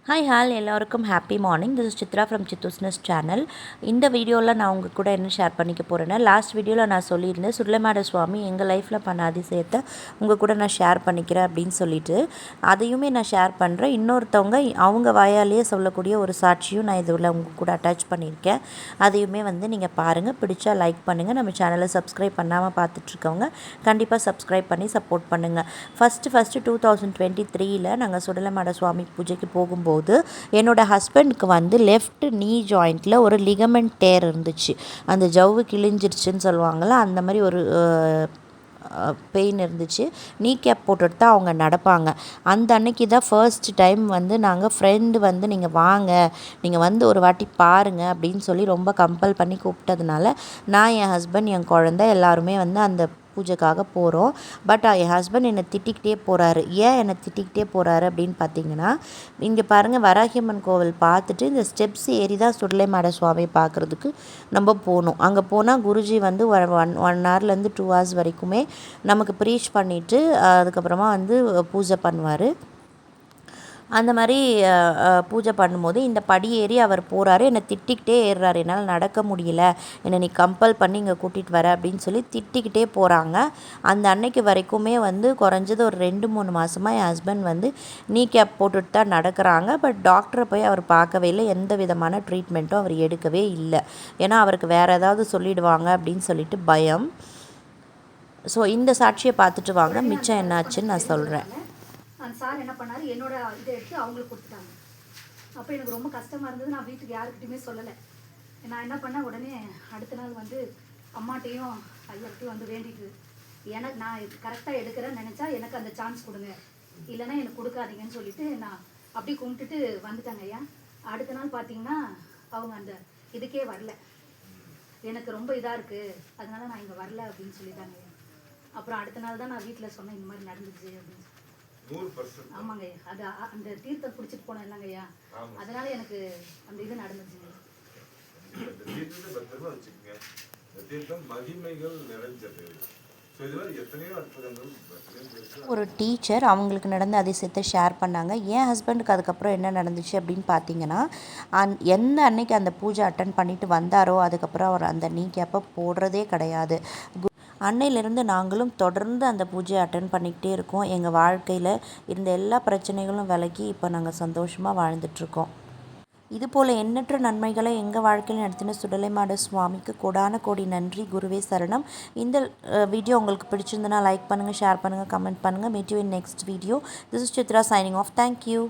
Hi எல்லோருக்கும் happy morning. This is Chitra from சித்தூஸ்னஸ் channel. இந்த வீடியோவில் நான் உங்கள் கூட என்ன ஷேர் பண்ணிக்க போகிறேன்னா, லாஸ்ட் வீடியோவில் நான் சொல்லியிருந்தேன் சுடலைமாட சுவாமி எங்கள் லைஃப்பில் பண்ண அதிசயத்தை உங்கள் கூட நான் ஷேர் பண்ணிக்கிறேன் அப்படின்னு சொல்லிட்டு, அதையுமே நான் ஷேர் பண்ணுறேன். இன்னொருத்தவங்க அவங்க வாயாலேயே சொல்லக்கூடிய ஒரு சாட்சியும் நான் இதில் உங்கள் கூட அட்டாச் பண்ணியிருக்கேன். அதையுமே நீங்கள் பாருங்கள். பிடிச்சா லைக் பண்ணுங்கள். நம்ம சேனலை சப்ஸ்கிரைப் பண்ணாமல் பார்த்துட்ருக்கவங்க கண்டிப்பாக சப்ஸ்கிரைப் பண்ணி சப்போர்ட் பண்ணுங்கள். ஃபஸ்ட்டு 2023 நாங்கள் சுடலைமாட சுவாமி பூஜைக்கு போகும்போது என்னோடய ஹஸ்பண்டுக்கு லெஃப்ட் நீ ஜாயிண்ட்டில் ஒரு லிகமெண்ட் டேர் இருந்துச்சு. அந்த ஜவ்வு கிழிஞ்சிருச்சுன்னு சொல்லுவாங்கள்ல, அந்த மாதிரி ஒரு பெயின் இருந்துச்சு. நீ கேப் போட்டுட்டு தான் அவங்க நடப்பாங்க. அந்த அன்னைக்கு தான் ஃபர்ஸ்ட் டைம் நாங்கள் ஃப்ரெண்டு நீங்கள் வாங்க, நீங்கள் ஒரு வாட்டி பாருங்கள் அப்படின்னு சொல்லி ரொம்ப கம்பல் பண்ணி கூப்பிட்டதுனால நான், என் ஹஸ்பண்ட், என் குழந்தை எல்லாருமே அந்த பூஜைக்காக போகிறோம். பட் என் ஹஸ்பண்ட் என்னை திட்டிக்கிட்டே போகிறாரு. ஏன் என்னை திட்டிக்கிட்டே போகிறாரு அப்படின்னு பார்த்தீங்கன்னா, இங்கே பாருங்கள், வராகியம்மன் கோவில் பார்த்துட்டு இந்த ஸ்டெப்ஸ் ஏறி தான் சுடலைமாட சுவாமி பார்க்குறதுக்கு நம்ம போகணும். அங்கே போனால் குருஜி ஒன் ஹவர்லேருந்து 2 ஹவர்ஸ் வரைக்குமே நமக்கு ப்ரீச் பண்ணிவிட்டு அதுக்கப்புறமா பூஜை பண்ணுவார். அந்த மாதிரி பூஜை பண்ணும்போது இந்த படி ஏறி அவர் போகிறாரு. என்னை திட்டிக்கிட்டே ஏறுறாரு. என்னால் நடக்க முடியல, என்னை நீ கம்பல் பண்ணி இங்கே கூட்டிகிட்டு வர அப்படின்னு சொல்லி திட்டிக்கிட்டே போகிறாங்க. அந்த அன்னைக்கு வரைக்குமே குறைஞ்சது ஒரு 2-3 மாதமாக என் ஹஸ்பண்ட் நீ கேப் போட்டுட்டு தான் நடக்கிறாங்க. பட் டாக்டரை போய் அவர் பார்க்கவே இல்லை. எந்த விதமான ட்ரீட்மெண்ட்டும் அவர் எடுக்கவே இல்லை. ஏன்னா அவருக்கு வேறு ஏதாவது சொல்லிடுவாங்க அப்படின்னு சொல்லிட்டு பயம். ஸோ இந்த சாட்சியை பார்த்துட்டு வாங்க, மிச்சம் என்னாச்சுன்னு நான் சொல்கிறேன். அந்த சார் என்ன பண்ணார், என்னோட இதை எடுத்து அவங்களுக்கு கொடுத்துட்டாங்க. அப்போ எனக்கு ரொம்ப கஷ்டமாக இருந்தது. நான் வீட்டுக்கு யாருக்கிட்டையுமே சொல்லலை. நான் என்ன பண்ணேன், உடனே அடுத்த நாள் அம்மாட்டையும் ஐயர்கிட்டையும் வேண்டிட்டு, எனக்கு நான் கரெக்டாக எடுக்கிறேன்னு நினச்சா எனக்கு அந்த சான்ஸ் கொடுங்க, இல்லைன்னா எனக்கு கொடுக்காதீங்கன்னு சொல்லிட்டு நான் அப்படி கும்பிட்டுட்டு வந்துட்டாங்க ஐயா. அடுத்த நாள் பார்த்தீங்கன்னா அவங்க அந்த இதுக்கே வரல. எனக்கு ரொம்ப இதாக இருக்குது, அதனால நான் இங்கே வரல அப்படின்னு சொல்லிட்டாங்க ஐயா. அப்புறம் அடுத்த நாள் தான் நான் வீட்டில் சொன்னேன், இந்த மாதிரி நடந்துச்சு அப்படின்னு. ஆமாங்க ஐயா, அது அந்த தீர்த்தம் குடிச்சிட்டு போனேன் இல்லைங்க ஐயா, அதனால எனக்கு அந்த இது நடந்துச்சுங்க. ஒரு டீச்சர் அவங்களுக்கு நடந்த அதிசயத்தை ஷேர் பண்ணாங்க. என் ஹஸ்பண்டுக்கு அதுக்கப்புறம் என்ன நடந்துச்சு அப்படின்னு பார்த்தீங்கன்னா, எந்த அன்னைக்கு அந்த பூஜை அட்டன் பண்ணிட்டு வந்தாரோ அதுக்கப்புறம் அவர் அந்த நீ கேப்பை போடுறதே கிடையாது. அன்னையிலேருந்து நாங்களும் தொடர்ந்து அந்த பூஜையை அட்டன் பண்ணிக்கிட்டே இருக்கோம். எங்கள் வாழ்க்கையில் இருந்த எல்லா பிரச்சனைகளும் விலகி இப்போ நாங்கள் சந்தோஷமாக வாழ்ந்துட்டுருக்கோம். இதுபோல் எண்ணற்ற நன்மைகளை எங்கள் வாழ்க்கையில் நடத்தின சுடலைமாட சுவாமிக்கு கோடான கோடி நன்றி. குருவே சரணம். இந்த வீடியோ உங்களுக்கு பிடிச்சிருந்தனா லைக் பண்ணுங்கள், ஷேர் பண்ணுங்கள், கமெண்ட் பண்ணுங்கள். Meet you in next video. This is Chitra signing off. Thank you.